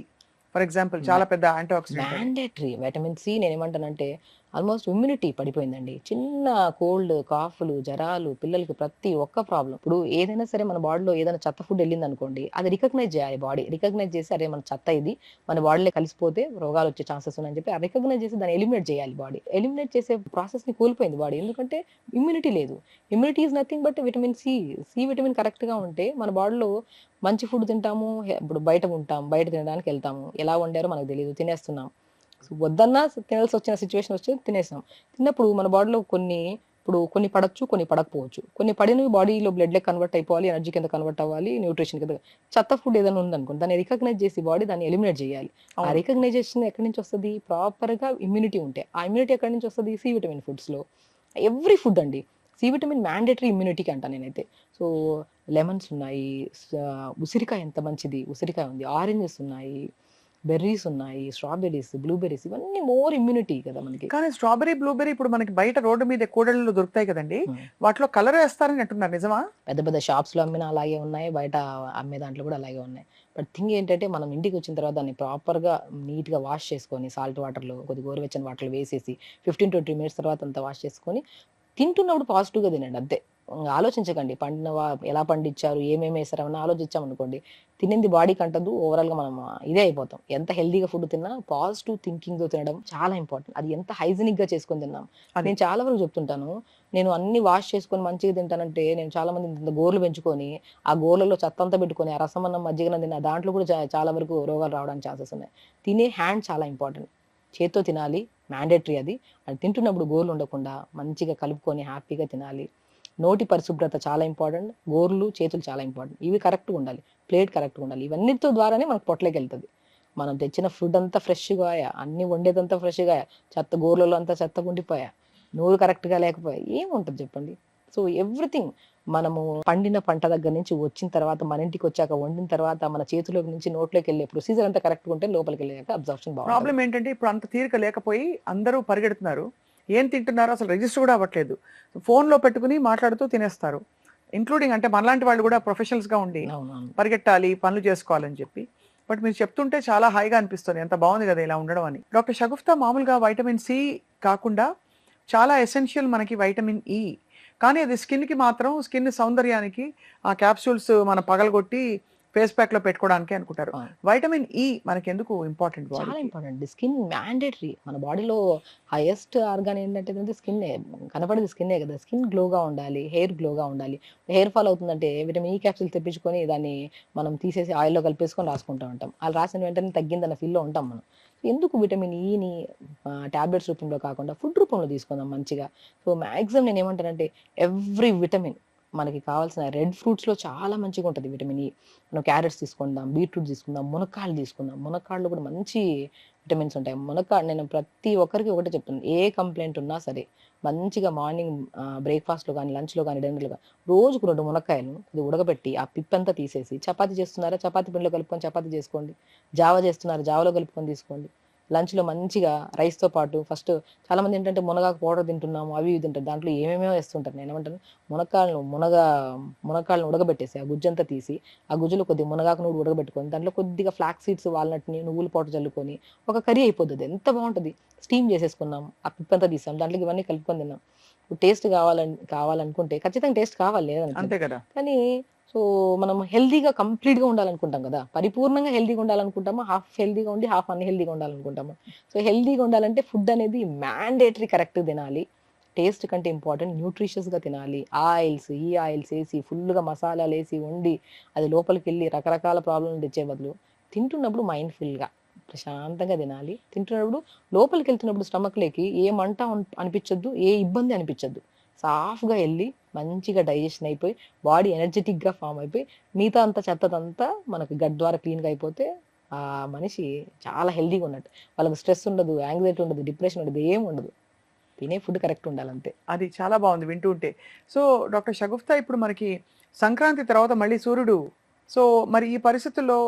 ఫర్ ఎగ్జాంపుల్ మ్యా చాలా పెద్ద యాంటీ ఆక్సిడెంట్ అది. మ్యాండేటరీ. వైటమిన్ సి నేనేమంటానంటే ఆల్మోస్ట్ ఇమ్యూనిటీ పడిపోయిందండి. చిన్న కోల్డ్, కాఫ్‌లు, జరాలు పిల్లలకి ప్రతి ఒక్క ప్రాబ్లమ్. ఇప్పుడు ఏదైనా సరే మన బాడీలో ఏదైనా చెత్త ఫుడ్ ఎళ్ళిందనుకోండి, అది రికగ్నైజ్ చేయాలి బాడీ. రికగ్నైజ్ చేసి అరే! మన చెత్త ఇది. మన బాడీలో కలిసిపోతే రోగాలొచ్చే ఛాన్సెస్ ఉన్నాయని చెప్పి రికగ్నైజ్ చేసి దాన్ని ఎలిమినేట్ చేయాలి బాడీ. ఎలిమినేట్ చేసే ప్రాసెస్‌ని కోల్పోయింది బాడీ. ఎందుకంటే ఇమ్యూనిటీ లేదు. Immunity is nothing but vitamin C. C vitamin కరెక్ట్‌గా ఉంటే మన బాడీలో మంచి ఫుడ్ తింటాము. ఇప్పుడు బయట ఉంటాం. బయట తినడానికెళ్తాము. ఎలా వండారో మనకు తెలీదు. తినేస్తున్నాం. సో వద్దన్నా తినాల్సొచ్చిన సిట్యుయేషన్ వచ్చి తినేసాం. తిన్నప్పుడు మన బాడీలో కొన్ని పడొచ్చు, కొన్ని పడకపోవచ్చు. కొన్ని పడినవి బాడీలో బ్లడ్‌లోకి కన్వర్ట్ అయిపోవాలి, ఎనర్జీ కింద కన్వర్ట్ అవ్వాలి, న్యూట్రిషన్ కింద. చెత్త ఫుడ్ ఏదైనా ఉందనుకోండి, దాన్ని రికగ్నైజ్ చేసి బాడీ దాన్ని ఎలిమినేట్ చేయాలి. ఆ అవును. రికగ్నైజేషన్ ఎక్కడి నుంచి వస్తది? ప్రాపర్‌గా ఇమ్యూనిటీ ఉంటే. ఆ ఇమ్యూనిటీ ఎక్కడి నుంచి వస్తది? సి విటమిన్ ఫుడ్స్‌లో. ఎవ్రీ ఫుడ్ అండి. సి విటమిన్ మ్యాండేటరీ ఇమ్యూనిటీకి అంటా నేనైతే. సో లెమన్స్ ఉన్నాయి, ఉసిరికాయ ఎంత మంచిది. ఉసిరికాయ ఉంది. ఆరెంజెస్ ఉన్నాయి. బెర్రీస్ ఉన్నాయి, స్ట్రాబెర్రీస్, బ్లూబెర్రీస్ ఇవన్నీ మోర్ ఇమ్యూనిటీ కదా మనకి. కానీ స్ట్రాబెర్రీ, బ్లూబెర్రీ ఇప్పుడు మనకి బయట రోడ్డు మీద కూడళ్లలో దొరుకుతాయి కదండీ! హ్మ్. వాటిలో కలర్ ఏస్తారని అంటున్నారు నిజమా? పెద్ద పెద్ద షాప్స్‌లో అమ్మిన అలాగే ఉన్నాయి. బయట అమ్మే దాంట్లో కూడా అలాగే ఉన్నాయి. బట్ థింగ్ ఏంటంటే మనం ఇంటికొచ్చిన తర్వాత దాన్ని ప్రాపర్‌గా నీట్‌గా వాష్ చేసుకొని సాల్ట్ వాటర్‌లో కొద్దిగా గోరువెచ్చని వాటర్‌లో వేసేసి 15-20 మినిట్స్ తర్వాత అంతా వాష్ చేసుకొని తింటున్నప్పుడు పాజిటివ్‌గా తినండి అంతే. ఆలోచించకండి ఎలా పండించారు, ఏమేమి ఏసారని ఆలోచించామనుకోండి, తినింది బాడీకి అంటదు. ఓవరాల్‌గా మనం ఇదే అయిపోతాం. ఎంత హెల్తీగా ఫుడ్ తిన్నా పాజిటివ్ థింకింగ్‌తో తినడం చాలా ఇంపార్టెంట్. అది ఎంత హైజీనిక్‌గా చేసుకొని తిన్నాం. అది. నేను చాలా వరకు చెప్తుంటాను. నేను అన్నీ వాష్ చేసుకొని మంచిగా తింటానంటే, నేను చాలా మంది ఇంత గోర్లు పెంచుకొని, ఆ గోర్లలో చెత్తంతా పెట్టుకొని, ఆ రసమన్నం, మజ్జిగన్నం తిన్న దాంట్లో కూడా చాలా వరకు రోగాలు రావడానికి ఛాన్సెస్ ఉన్నాయి. తినే హ్యాండ్ చాలా ఇంపార్టెంట్. చేత్తో తినాలి. మ్యాండేటరీ అది. అది తింటున్నప్పుడు గోర్లు ఉండకుండా మంచిగా కలుపుకొని హ్యాపీగా తినాలి. నోటి పరిశుభ్రత చాలా ఇంపార్టెంట్. గోర్లు, చేతులు చాలా ఇంపార్టెంట్. ఇవి కరెక్ట్‌గా ఉండాలి. ప్లేట్ కరెక్ట్‌గా ఉండాలి. ఇవన్నిటితో ద్వారానే మనకు పొట్టలోకెళ్తది. మనం తెచ్చిన ఫుడ్ అంతా ఫ్రెష్‌గాయ, అన్నీ వండేదంతా ఫ్రెష్‌గాయ, గోర్లలో అంతా చెత్తగుండిపోయా, నూరు కరెక్ట్‌గా లేకపోయా, ఏముంటది చెప్పండి? సో, ఎవ్రీథింగ్ మనము పండిన పంట దగ్గర నుంచి వచ్చిన తర్వాత, మన ఇంటికొచ్చాక వండిన తర్వాత, మన చేతిలోకి నుంచి నోట్లోకెళ్ళే ప్రొసీజర్ అంతా కరెక్ట్‌గా ఉంటే లోపలికెళ్ళాక అబ్జార్ప్షన్ బావుంటది. ప్రాబ్లమ్ ఏంటంటే ఇప్పుడు అంత తీరిక లేకపోయి అందరూ పరిగెడుతున్నారు. ఏం తింటున్నారో అసలు రిజిస్టర్ కూడా అవ్వట్లేదు. ఫోన్‌లో పెట్టుకొని మాట్లాడుతూ తినేస్తారు. ఇంక్లూడింగ్ అంటే మనలాంటి వాళ్ళు కూడా ప్రొఫెషనల్స్‌గా ఉండి అవునవును. పరిగెట్టాలి, పనులు చేసుకోవాలని చెప్పి. బట్ మీరు చెప్తుంటే చాలా హాయిగా అనిపిస్తుంది. ఎంత బాగుంది కదా ఇలా ఉండడం అని. డాక్టర్ షగుఫ్తా మామూలుగా వైటమిన్ సి కాకుండా చాలా ఎసెన్షియల్ మనకి వైటమిన్ ఇ. కానీ అది స్కిన్‌కి మాత్రం స్కిన్ సౌందర్యానికి ఆ క్యాప్సూల్స్ మనం పగలగొట్టి ఫేస్ ప్యాక్‌లో పెట్టుకోవడానికే అనుకుంటారు. అవును. వైటమిన్ ఇ మనకెందుకు ఇంపార్టెంట్ చాలా బాడీకి? ఇంపార్టెంట్. Skin mandatory. మన బాడీలో హైయెస్ట్ ఆర్గాన్ ఏంటంటే స్కిన్నే. కనపడేది స్కిన్నే కదా! స్కిన్ గ్లోగా ఉండాలి. హెయిర్ గ్లోగా ఉండాలి. హెయిర్ ఫాల్ అవుతుందంటే విటమిన్ ఈ క్యాప్సూల్ తెప్పించుకొని దాన్ని మనం తీసేసి ఆయిల్‌లో కలిపేసుకొని రాసుకుంటా ఉంటాం. అలా రాసిన వెంటనే తగ్గిందన్న ఫీల్‌లో ఉంటాం మనం. ఎందుకు విటమిన్ ఈని టాబ్లెట్స్ రూపంలో కాకుండా ఫుడ్ రూపంలో తీసుకుందాం మంచిగా. సో, మాక్సిమం నేనేమంటానంటే ఎవ్రీ విటమిన్ మనకి కావాల్సిన రెడ్ ఫ్రూట్స్‌లో చాలా మంచిగుంటది విటమిన్ ఈ. మనం క్యారెట్స్ తీసుకుందాం, బీట్రూట్ తీసుకుందాం, మునక్కాడలు తీసుకుందాం. మునక్కాడలో కూడా మంచి విటమిన్స్ ఉంటాయి. నేను ప్రతి ఒక్కరికి ఒకటే చెప్తున్నా. ఏ కంప్లెయింట్ ఉన్నా సరే, మంచిగా మార్నింగ్ బ్రేక్‌ఫాస్ట్‌లో గాని, లంచ్‌లో గాని, డిన్నర్‌లో గాని రోజుకు 2 మునక్కాయలు ఇది ఉడకబెట్టి, ఆ పిప్పంతా తీసేసి చపాతీ చేస్తున్నారా? చపాతీ పిండిలో కలుపుకొని చపాతీ చేసుకోండి. జావ చేస్తున్నారా? జావలో కలుపుకొని తీసుకోండి. లంచ్‌లో మంచిగా రైస్‌తో పాటు ఫస్ట్ చాలామంది ఏంటంటే మునగాకు పౌడర్ తింటున్నాము, అవి ఇవి తింటారు. దాంట్లో ఏమేమో ఏస్తుంటారు. నేనేమంటాను మునక్కాడలను మునక్కాడలను ఉడకబెట్టేసి, ఆ గుజ్జంతా తీసి, ఆ గుజ్జులో కొద్దిగా మునగాకు నూనె ఉడకబెట్టుకొని, దాంట్లో కొద్దిగా ఫ్లాక్స్ సీడ్స్, వాల్‌నట్‌ని, నువ్వుల పౌడర్ చల్లుకొని, ఒక కర్రీ అయిపోతది. ఎంత బావుంటది. స్టీమ్ చేసేసుకున్నాం. ఆ పిప్పంతా తీసాం. దాంట్లోకి ఇవన్నీ కలుపుకొని తిన్నాం. టేస్ట్ కావాలనుకుంటే ఖచ్చితంగా టేస్ట్ కావాలి లేదనట్లేదు. అంతే కదా! కానీ సో, మనం హెల్తీగా కంప్లీట్‌గా ఉండాలనుకుంటాం గదా! పరిపూర్ణంగా హెల్తీగా ఉండాలనుకుంటామా? హాఫ్ హెల్తీగా ఉండి, హాఫ్ అన్‌హెల్తీగా ఉండాలనుకుంటామా? సో, హెల్తీగా ఉండాలంటే ఫుడ్ అనేది మ్యాండేటరీ కరెక్ట్‌గా తినాలి. టేస్ట్ కంటే ఇంపార్టెంట్ న్యూట్రిషియస్‌గా తినాలి. ఈ ఆయిల్స్ ఏసి ఫుల్‌గా మసాలాలేసి వండి, అది లోపలికెళ్ళి రకరకాల ప్రాబ్లమ్‌లు తెచ్చే బదులు, తింటున్నప్పుడు మైండ్‌ఫుల్‌గా, ప్రశాంతంగా తినాలి. తింటున్నప్పుడు లోపలికెళ్తున్నప్పుడు స్టమక్‌లోకి ఏ మంట అనిపిచ్చొద్దు, ఏ ఇబ్బంది అనిపిచ్చొద్దు. సాఫ్ట్‌గా ఎళ్లి, మంచిగా డైజెషన్ అయిపోయి, బాడీ ఎనర్జిటిక్‌గా ఫార్మ్ అయిపోయి, మిగతా అంతా చెత్తదంతా మనకి గట్ ద్వారా క్లీన్‌గా అయిపోతే, ఆ మనిషి చాలా హెల్తీగా ఉన్నట్టు. వాళ్ళకి స్ట్రెస్ ఉండదు, యాంగ్జైటీ ఉండదు, డిప్రెషన్ ఉండదు, ఏముండదు. తినే ఫుడ్ కరెక్ట్ ఉండాలంతే. అది చాలా బాగుంది వింటూ ఉంటే. సో, డాక్టర్ షగుఫ్తా ఇప్పుడు మనకి సంక్రాంతి తర్వాత మళ్ళీ సూర్యుడు. సో, మరి ఈ పరిస్థితుల్లో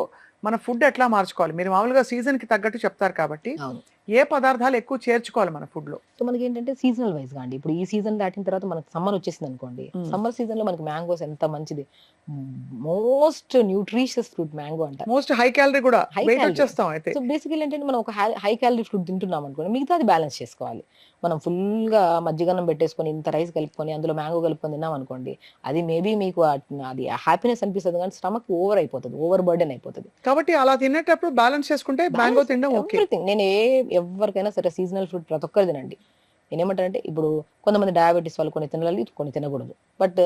మన ఫుడ్ ఎట్లా మార్చుకోవాలి? మీరు మామూలుగా సీజన్‌కి తగ్గట్టు చెప్తారు కాబట్టి, అవును. ఏ పదార్థాలు ఎక్కువ చేర్చుకోవాలి మన ఫుడ్ లో? సో మనకి ఏంటంటే సీజనల్ వైజ్ గా అండి, ఇప్పుడు ఈ సీజన్ దాటిన తర్వాత మనకి సమ్మర్ వచ్చేసింది అనుకోండి, సమ్మర్ సీజన్ లో మనకి మ్యాంగోస్ ఎంత మంచిది, మోస్ట్ న్యూట్రిషియస్ ఫ్రూట్ మ్యాంగో అంట, మోస్ట్ హై క్యాలరీ కూడా, హై వెయిట్ క్యాలరీ. వచ్చేస్తాం అయితే. సో బేసికల్ ఏంటంటే మనం ఒక హై క్యాలరీ ఫుడ్ తింటున్నాం అనుకోండి, మిగతా అది బ్యాలెన్స్ చేసుకోవాలి. మనం ఫుల్ గా మజ్జిగన్నం పెట్టేసుకొని ఇంత రైస్ కలుపుకొని అందులో మ్యాంగో కలుపుకొని తిన్నాం అనుకోండి, అది మేబీ మీకు అది హ్యాపీనెస్ అనిపిస్తుంది కానీ స్టమక్ ఓవర్ అయిపోతుంది, ఓవర్ బర్డెన్ అయిపోతుంది. కాబట్టి అలా తినేటప్పుడు బ్యాలెన్స్ చేసుకుంటే మ్యాంగో తినడం ఓకే. ఎవ్రీథింగ్ నేను ఎవరికైనా సరే సీజనల్ ఫ్రూట్ ప్రతి ఒక్కరు తినండి. నేనేమంటానంటే ఇప్పుడు కొంతమంది డయాబెటీస్ వాళ్ళు కొన్ని తినాలి, కొన్ని తినకూడదు. బట్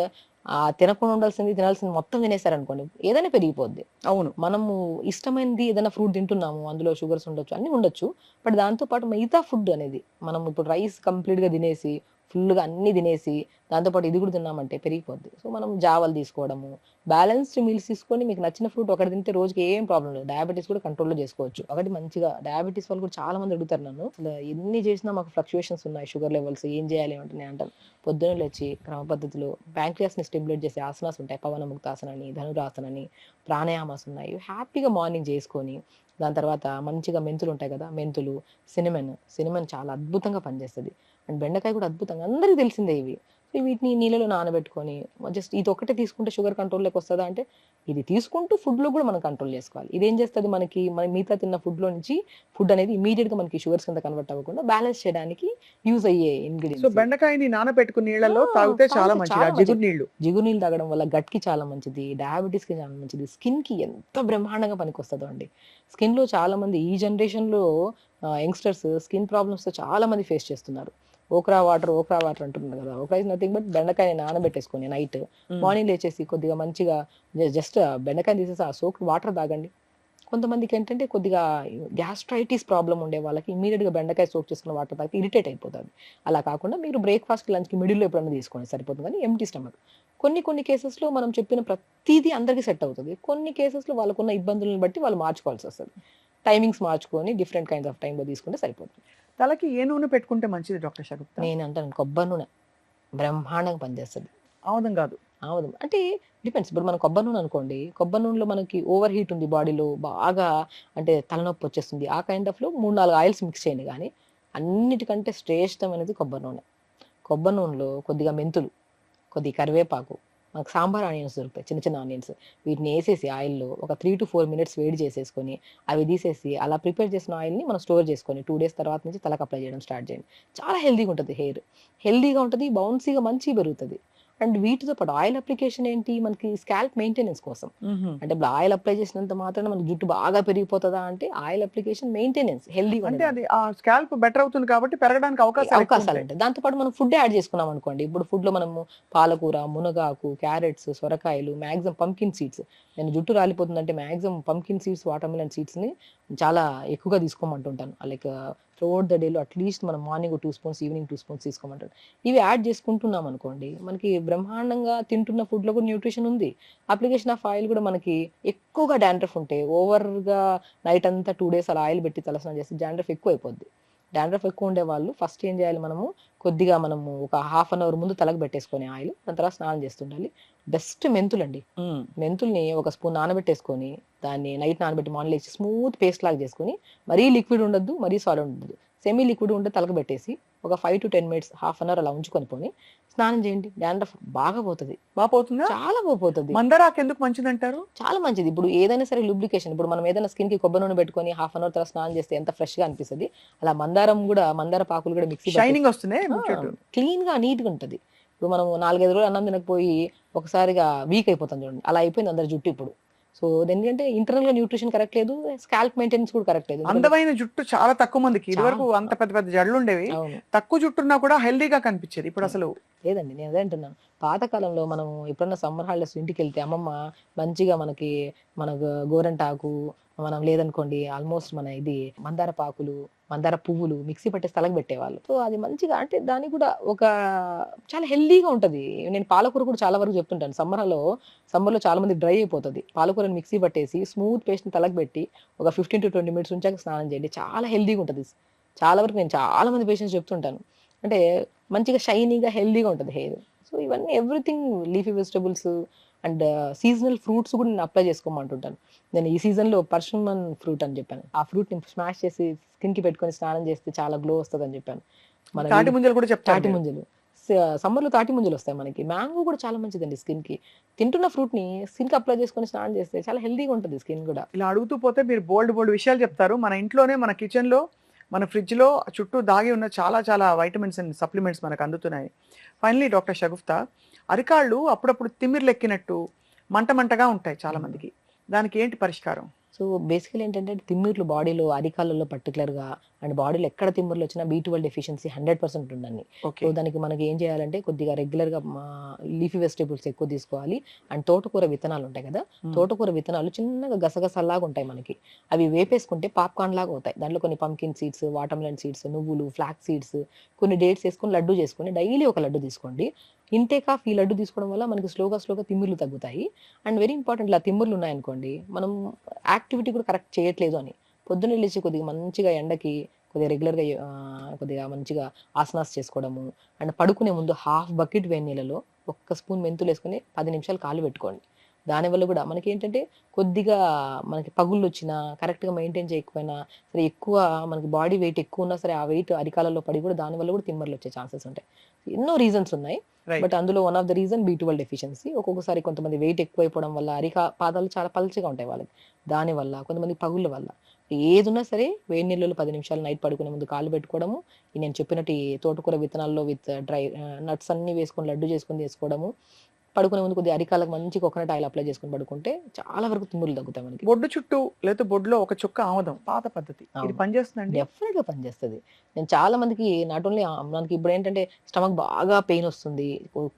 ఆ తినకుండా ఉండాల్సింది తినాల్సింది మొత్తం తినేసారనుకోండి, ఏదైనా పెరిగిపోద్ది. అవును. మనము ఇష్టమైనది ఏదైనా ఫ్రూట్ తింటున్నాము, అందులో షుగర్స్ ఉండొచ్చు, అన్ని ఉండొచ్చు. బట్ దాంతో పాటు మిగతా ఫుడ్ అనేది మనం ఇప్పుడు రైస్ కంప్లీట్ గా తినేసి ఫుల్గా అన్ని తినేసి దాంతోపాటు ఇది కూడా తిన్నామంటే పెరిగిపోద్ది. సో మనం జావలు తీసుకోవడము, బ్యాలెన్స్డ్ మీల్స్ తీసుకొని మీకు నచ్చిన ఫ్రూట్ ఒకటి తింటే రోజుకి ఏం ప్రాబ్లం లేదు, డయాబెటీస్ కూడా కంట్రోల్లో చేసుకోవచ్చు. ఒకటి మంచిగా డయాబెటీస్ వాళ్ళు కూడా చాలా మంది అడుగుతారు నన్ను, అసలు ఎన్ని చేసినా మాకు ఫ్లక్చుయేషన్స్ ఉన్నాయి షుగర్ లెవెల్స్, ఏం చేయాలి అంటే నేను అంటాను, పొద్దున్న లేచి క్రమ పద్ధతిలో ప్యాంక్రియాస్ ని స్టిమ్యులేట్ చేసే ఆసనాస్ ఉంటాయి, పవన ముక్తాసనని, ధనురాసనని, ప్రాణాయామాస్ ఉన్నాయి, హ్యాపీగా మార్నింగ్ చేసుకొని దాని తర్వాత మంచిగా మెంతులు ఉంటాయి కదా, మెంతులు, సినిమన్ చాలా అద్భుతంగా పనిచేస్తుంది. అండ్ బెండకాయ కూడా అద్భుతంగా, అందరికీ తెలిసిందే ఇవి. సో వీటిని నీళ్ళలో నానబెట్టుకొని జస్ట్ ఇది ఒకటే తీసుకుంటే షుగర్ కంట్రోల్లోకి వస్తుందా అంటే, ఇది తీసుకుంటూ ఫుడ్లో కూడా మనం కంట్రోల్ చేసుకోవాలి. ఇదేం చేస్తుంది మనకి, మన మిగతా తిన్న ఫుడ్లో నుంచి ఫుడ్ అనేది ఇమీడియట్గా మనకి షుగర్స్ కింద కన్వర్ట్ అవ్వకుండా బ్యాలెన్స్ చేయడానికి యూజ్ అయ్యే సో ఇంగ్రీడియంట్స్. బెండకాయని నానబెట్టుకుని నీళ్ళలో తాగితే చాలా మంచిది, ఆ జిగురు నీళ్లు. జిగురు నీళ్ళు తాగడం వల్ల గట్ కి చాలా మంచిది, డయాబెటీస్ కి చాలా మంచిది, స్కిన్ కి ఎంత బ్రహ్మాండంగా పనికొస్తుందో అండి. స్కిన్ లో చాలా మంది ఈ జనరేషన్ లో యంగ్స్టర్స్ స్కిన్ ప్రాబ్లమ్స్ తో చాలా మంది ఫేస్ చేస్తున్నారు. ఓక్రా వాటర్ అంటున్నారు కదా, ఓక్రా ఇస్ నథింగ్ బట్ బెండకాయ నానబెట్టేసుకొని నైట్ మార్నింగ్ లేచేసి కొద్దిగా మంచిగా జస్ట్ బెండకాయ తీసేసి ఆ సోక్ వాటర్ తాగండి. కొంతమందికి ఏంటంటే కొద్దిగా గ్యాస్ట్రైటిస్ ప్రాబ్లం ఉండే వాళ్ళకి ఇమీడియట్గా బెండకాయ సోక్ చేసుకున్న వాటర్ తాగితే ఇరిటేట్ అయిపోతుంది. అలా కాకుండా మీరు బ్రేక్ఫాస్ట్ లంచ్కి మిడిల్లో ఎప్పుడైనా తీసుకోండి సరిపోతుంది, కానీ ఎంటీ స్టమక్. కొన్ని కేసెస్లో మనం చెప్పిన ప్రతిదీ అందరికీ సెట్ అవుతుంది, కొన్ని కేసెస్లో వాళ్ళకున్న ఇబ్బందులను బట్టి వాళ్ళు మార్చుకోవాల్సి వస్తుంది. టైమింగ్స్ మార్చుకొని డిఫరెంట్ కైండ్స్ ఆఫ్ టైంలో తీసుకుంటే సరిపోతుంది. తలకి ఏ నూనె పెట్టుకుంటే మంచిది డాక్టర్ షగుప్తా? నేను అంటాను కొబ్బరి నూనె బ్రహ్మాండంగా పనిచేస్తుంది. ఆముదం కాదు? ఆముదం అంటే డిపెండ్స్. ఇప్పుడు మనం కొబ్బరి నూనె అనుకోండి, కొబ్బరి నూనెలో మనకి ఓవర్ హీట్ ఉంది బాడీలో, బాగా అంటే తలనొప్పి వచ్చేస్తుంది, ఆ కైండ్ ఆఫ్లో 3-4 ఆయిల్స్ మిక్స్ చేయండి. కానీ అన్నిటికంటే శ్రేష్టమైనది కొబ్బరి నూనె. కొబ్బరి నూనెలో కొద్దిగా మెంతులు, కొద్దిగా కరివేపాకు, మనకు సాంబార్ ఆనియన్స్ దొరుకుతాయి, చిన్న చిన్న ఆనియన్స్, వీటిని వేసేసి ఆయిల్లో ఒక 3 to 4 minutes వేడి చేసేసుకొని అవి తీసేసి అలా ప్రిపేర్ చేసిన ఆయిల్ని మనం స్టోర్ చేసుకొని 2 days తర్వాత నుంచి తలకు అప్లై చేయడం స్టార్ట్ చేయండి. చాలా హెల్తీగా ఉంటుంది, హెయిర్ హెల్తీగా ఉంటుంది, బౌన్సీగా మంచిగా పెరుగుతుంది. అండ్ వీటితో పాటు ఆయిల్ అప్లికేషన్ ఏంటి, మనకి స్కాల్ప్ మెయింటెనెన్స్ కోసం. అంటే ఇప్పుడు ఆయిల్ అప్లై చేసినంత మాత్రాన మనకి జుట్టు బాగా పెరిగిపోతుందా అంటే, ఆయిల్ అప్లికేషన్ మెయింటెనెన్స్ హెల్తీగా అంటే అది ఆ స్కాల్ప్ బెటర్ అవుతుంది కాబట్టి పెరగడానికి అవకాశాలు ఉంటాయి. దాంతో పాటు మనం ఫుడ్ యాడ్ చేసుకున్నాం అనుకోండి, ఇప్పుడు ఫుడ్ లో మనము పాలకూర, మునగాకు, క్యారెట్స్, సొరకాయలు, మాక్సిమం పంకిన్ సీడ్స్. నేను జుట్టు రాలిపోతుందంటే maximum pumpkin seeds, watermelon seeds ని చాలా ఎక్కువగా తీసుకోమంటుంటాను. లైక్ త్రూఅవుట్ ద డేలో అట్లీస్ట్ మనం మార్నింగ్ 2 spoons, ఈవినింగ్ 2 spoons తీసుకోమంటాను. ఇవి యాడ్ చేసుకుంటున్నాం అనుకోండి, మనకి బ్రహ్మాండంగా తింటున్న ఫుడ్ లో కూడా న్యూట్రిషన్ ఉంది. అప్లికేషన్ ఆఫ్ ఆయిల్ కూడా మనకి ఎక్కువగా డాండ్రఫ్ ఉంటే ఓవర్గా నైట్ అంతా 2 days అలా ఆయిల్ పెట్టి తలస్నానం చేస్తే డాండ్రఫ్ ఎక్కువ అయిపోద్ది. డాండ్రఫ్ ఎక్కువ ఉండే వాళ్ళు ఫస్ట్ ఏం చేయాలి, కొద్దిగా మనము ఒక 1/2 hour ముందు తలకు పెట్టేసుకొని ఆయిల్, దాని తర్వాత స్నానం చేస్తుండాలి. బెస్ట్ మెంతులండి. మెంతుల్ని ఒక స్పూన్ నానబెట్టేసుకొని దాన్ని నైట్ నానబెట్టి మార్నింగ్ లేచి స్మూత్ పేస్ట్ లాగా చేసుకొని, మరీ లిక్విడ్ ఉండద్దు, మరీ సాలిడ్ ఉండదు, సెమీ లిక్విడ్ ఉంటే తలకు పెట్టేసి ఒక 5 to 10 minutes, 1/2 hour అలా ఉంచుకొని పోని స్నానం చేయండి. డాండ్రఫ్ బాగా పోతుంది, బాగా పోతుందా? చాలా పోతుంది. మందారాకు ఎందుకు మంచిది అంటారు? చాలా మంచిది. ఇప్పుడు ఏదైనా సరే లూబ్రికేషన్, ఇప్పుడు మనం ఏదైనా స్కిన్ కి కొబ్బరి నూనె పెట్టుకొని 1/2 hour తర్వాత స్నానం చేస్తే ఎంత ఫ్రెష్ గా అనిపిస్తుంది, అలా మందార పాకులు కూడా మిక్సీ షైనింగ్ వస్తుంది, క్లీన్ గా నీట్ గా ఉంటది. ఇప్పుడు మనం 4-5 రోజులు అన్నం తినకపోయి ఒకసారిగా వీక్ అయిపోతాం చూడండి, అలా అయిపోయింది అందరి జుట్టు ఇప్పుడు. సో ఎందుకంటే ఇంటర్నల్ గా న్యూట్రిషన్ కరెక్ట్ లేదు, స్కాల్ప్ మెయింటెనెన్స్ కూడా కరెక్ట్ లేదు. అందమైన జుట్టు చాలా తక్కువ మందికి, ఇదివరకు అంత పెద్ద పెద్ద జడలు ఉండేవి, తక్కువ జుట్టున్నా కూడా హెల్దీగా కనిపించేది, ఇప్పుడు అసలు లేదండి. నేను అదే అంటున్నాను, పాతకాలంలో మనం ఎప్పుడన్నా సమ్మర్ హాలిడేస్ ఇంటికి వెళ్తే అమ్మమ్మ మంచిగా మన గోరంటాకు, మనం లేదనుకోండి ఆల్మోస్ట్ మన ఇది మందార పాకులు, మందార పువ్వులు మిక్సీ పట్టే స్థలం పెట్టేవాళ్ళు. సో అది మంచిగా, అంటే దానికి కూడా ఒక చాలా హెల్దీగా ఉంటది. నేను పాలకూర కూడా చాలా వరకు చెప్తుంటాను, సమ్మర్లో చాలా మంది డ్రై అయిపోతుంది, పాలకూరని మిక్సీ పట్టేసి స్మూత్ పేస్ట్ ని తలకు పెట్టి ఒక 15 to 20 minutes ఉంచాక స్నానం చేయండి, చాలా హెల్దీగా ఉంటుంది. చాలా వరకు నేను చాలా మంది పేషెంట్స్ చెప్తుంటాను, అంటే మంచిగా షైనీగా హెల్దీగా ఉంటుంది హెయిర్. సో ఇవన్నీ everything leafy vegetables, and seasonal fruits కూడా నేను అప్లై చేసుకోమంటుంటాను. నేను ఈ సీజన్లో పర్షమన్ ఫ్రూట్ అని చెప్పాను. ఆ ఫ్రూట్ని స్మాష్ చేసి స్కిన్కి పెట్టుకొని స్నానం చేస్తే చాలా గ్లో వస్తుంది అని చెప్పాను. మన తాటి ముంజలు కూడా చెప్తారు తాటి మీరు. ముంజలు సమ్మర్లో తాటి ముంజలు వస్తాయి మనకి. మ్యాంగో కూడా చాలా మంచిదండి స్కిన్కి. తింటున్న ఫ్రూట్ని స్కిన్కి అప్లై చేసుకొని స్నానం చేస్తే చాలా హెల్తీగా ఉంటుంది స్కిన్ కూడా. ఇలా అడుగుతూ పోతే మీరు బోల్డ్ విషయాలు చెప్తారు. మన ఇంట్లోనే, మన కిచెన్లో, మన ఫ్రిడ్జ్లో చుట్టూ దాగి ఉన్న చాలా చాలా వైటమిన్స్ అండ్ సప్లిమెంట్స్ మనకు అందుతున్నాయి. ఫైనలీ డాక్టర్ షగుఫ్తా, అరికాళ్ళు అప్పుడప్పుడు తిమ్మిర్లెక్కినట్టు మంటగా ఉంటాయి చాలా మందికి. దానికి ఏంటి పరిష్కారం? సో బేసికలీ ఏంటంటే తిమ్మిర్లు బాడీలో అరికాళ్ళలో పర్టికులర్గా అండ్ బాడీలో ఎక్కడ తిమ్మిర్లు వచ్చినా B12 డెఫిషియన్సీ 100% ఉండండి. ఓకే. సో దానికి మనకి ఏం చేయాలంటే కొద్దిగా రెగ్యులర్గా లీఫీ వెజిటేబుల్స్ ఎక్కువ తీసుకోవాలి. అండ్ తోటకూర విత్తనాలు ఉంటాయి కదా, తోటకూర విత్తనాలు చిన్నగా గసగసలాగా ఉంటాయి మనకి. అవి వేపేసుకుంటే పాప్కార్న్ లాగా అవుతాయి. దాంట్లో కొన్ని పంకిన్ సీడ్స్, వాటర్మెలన్ సీడ్స్, నువ్వులు, ఫ్లాక్ సీడ్స్, కొన్ని డేట్స్ వేసుకొని లడ్డు చేసుకొని డైలీ ఒక లడ్డు తీసుకోండి. ఇంటేక్ ఆఫ్ ఈ లడ్డు తీసుకోవడం వల్ల మనకి స్లోగా తిమ్మిర్లు తగ్గుతాయి. అండ్ వెరీ ఇంపార్టెంట్, ఇలా తిమ్మిర్లు ఉన్నాయనుకోండి, మనం యాక్టివిటీ కూడా కరెక్ట్ చేయట్లేదు అని పొద్దున్న లేచి కొద్దిగా మంచిగా ఎండకి కొద్దిగా రెగ్యులర్గా కొద్దిగా మంచిగా ఆసనాస్ చేసుకోవడము. అండ్ పడుకునే ముందు హాఫ్ బకెట్ వేడి నీళ్ళలో 1 స్పూన్ మెంతులు వేసుకొని 10 నిమిషాలు కాలు పెట్టుకోండి. దానివల్ల కూడా మనకి ఏంటంటే కొద్దిగా మనకి పగుళ్ళు వచ్చినా, కరెక్ట్గా మెయింటైన్ చేయకపోయినా సరే, ఎక్కువ మనకి బాడీ వెయిట్ ఎక్కువ ఉన్నా సరే, ఆ వెయిట్ అరికాలలో పడి కూడా దానివల్ల కూడా తిమ్మర్లు వచ్చే ఛాన్సెస్ ఉంటాయి. ఎన్నో రీజన్స్ ఉన్నాయి. బట్ అందులో one of the reason B12 deficiency. ఒక్కొక్కసారి కొంతమంది వెయిట్ ఎక్కువైపోవడం వల్ల పాదాలు చాలా పల్చగా ఉంటాయి వాళ్ళకి, దానివల్ల కొంతమంది పగుళ్ళ వల్ల. ఏది ఉన్నా సరే వేడి నీళ్ళలో 10 నిమిషాలు నైట్ పడుకునే ముందు కాలు పెట్టుకోవడము, నేను చెప్పినట్టు ఈ తోటకూర విత్తనాల్లో విత్ డ్రై నట్స్ అన్ని వేసుకొని లడ్డు చేసుకొని తీసుకోవడము, పడుకునే ముందు కొద్దిగా అరికాలకు మంచి కోకోనట్ ఆయిల్ అప్లై చేసుకొని పడుకుంటే చాలా వరకు తుమ్ములు తగ్గుతాయి మనకి. బొడ్డు చుట్టూ లేదా బొడ్లో ఒక చుక్క ఆముదం, పాత పద్ధతి, ఇది అవును. పనిచేస్తుందండి? డెఫినెట్ గా పనిచేస్తుంది. నేను చాలా మందికి నాట్ ఓన్లీ మనకి ఇప్పుడు ఏంటంటే స్టమక్ బాగా పెయిన్ వస్తుంది,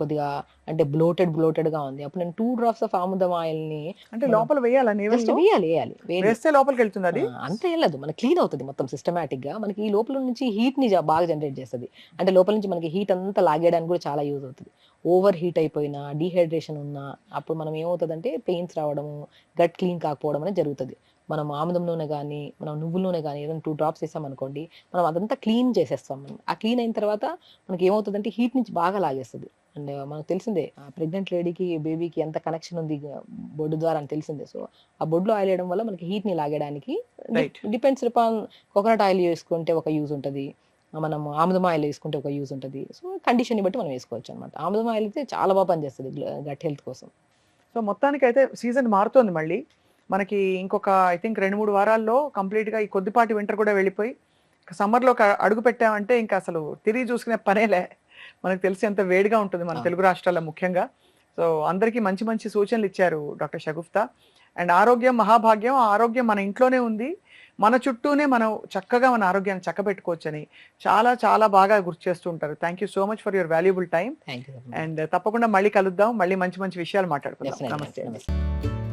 కొద్దిగా అంటే బ్లోటెడ్ గా ఉంది, అప్పుడు నేను 2 drops ఆఫ్ ఆముదం ఆయిల్ ని అంటే లోపల వేయాలా? జస్ట్ వేయాలి. వేస్తే లోపలికి వెళ్తుంది అది? అంత వెళ్ళదు, మనకి క్లీన్ అవుతుంది మొత్తం సిస్టమేటిక్ గా. మనకి ఈ లోపల నుంచి హీట్ ని బాగా జనరేట్ చేస్తుంది. అంటే లోపల నుంచి మనకి హీట్ అంతా లాగేయడానికి కూడా చాలా యూజ్ అవుతుంది. ఓవర్ హీట్ అయిపోయినా, డీహైడ్రేషన్ ఉన్నా అప్పుడు మనం ఏమవుతుందంటే పెయిన్స్ రావడము, గట్ క్లీన్ కాకపోవడం అనేది జరుగుతుంది. మనం ఆముదం నూనె కానీ, మనం నువ్వుల నూనె కానీ ఏదైనా 2 drops వేసామనుకోండి, మనం అదంతా క్లీన్ చేసేస్తాం. మనం ఆ క్లీన్ అయిన తర్వాత మనకి ఏమవుతుందంటే హీట్ నుంచి బాగా లాగేస్తుంది. అండ్ మనకు తెలిసిందే ప్రెగ్నెంట్ లేడీకి బేబీకి ఎంత కనెక్షన్ ఉంది బొడ్డు ద్వారా అని తెలిసిందే. సో ఆ బొడ్లో ఆయిల్ వేయడం వల్ల మనకి హీట్ ని లాగడానికి Right. Depends upon. Coconut oil వేసుకుంటే ఒక యూజ్ ఉంటుంది, మనం ఆముదం ఆయిల్ వేసుకుంటే ఒక యూజ్ ఉంటుంది. సో కండిషన్ బట్టి మనం వేసుకోవచ్చు అనమాట. ఆముదం ఆయిల్ అయితే చాలా బాగా పనిచేస్తుంది గట్ హెల్త్ కోసం. సో మొత్తానికి అయితే సీజన్ మారుతోంది మళ్ళీ మనకి. ఇంకొక ఐ థింక్ 2-3 వారాల్లో కంప్లీట్గా ఈ కొద్దిపాటి వింటర్ కూడా వెళ్ళిపోయి సమ్మర్లో అడుగు పెట్టామంటే ఇంకా అసలు తిరిగి చూసుకునే పనేలే. మనకు తెలిసి ఎంత వేడిగా ఉంటుంది మన తెలుగు రాష్ట్రాల్లో ముఖ్యంగా. సో అందరికీ మంచి మంచి సూచనలు ఇచ్చారు డాక్టర్ షగుఫ్తా. అండ్ ఆరోగ్యం మహాభాగ్యం, ఆ ఆరోగ్యం మన ఇంట్లోనే ఉంది, మన చుట్టూనే మనం చక్కగా మన ఆరోగ్యాన్ని చక్కబెట్టుకోవచ్చని చాలా చాలా బాగా గుర్తు చేస్తూ ఉంటారు. Thank you so much for your valuable time. Thank you. And తప్పకుండా మళ్ళీ కలుద్దాం, మళ్ళీ మంచి మంచి విషయాలు మాట్లాడుకుందాం. నమస్తే. నమస్తే.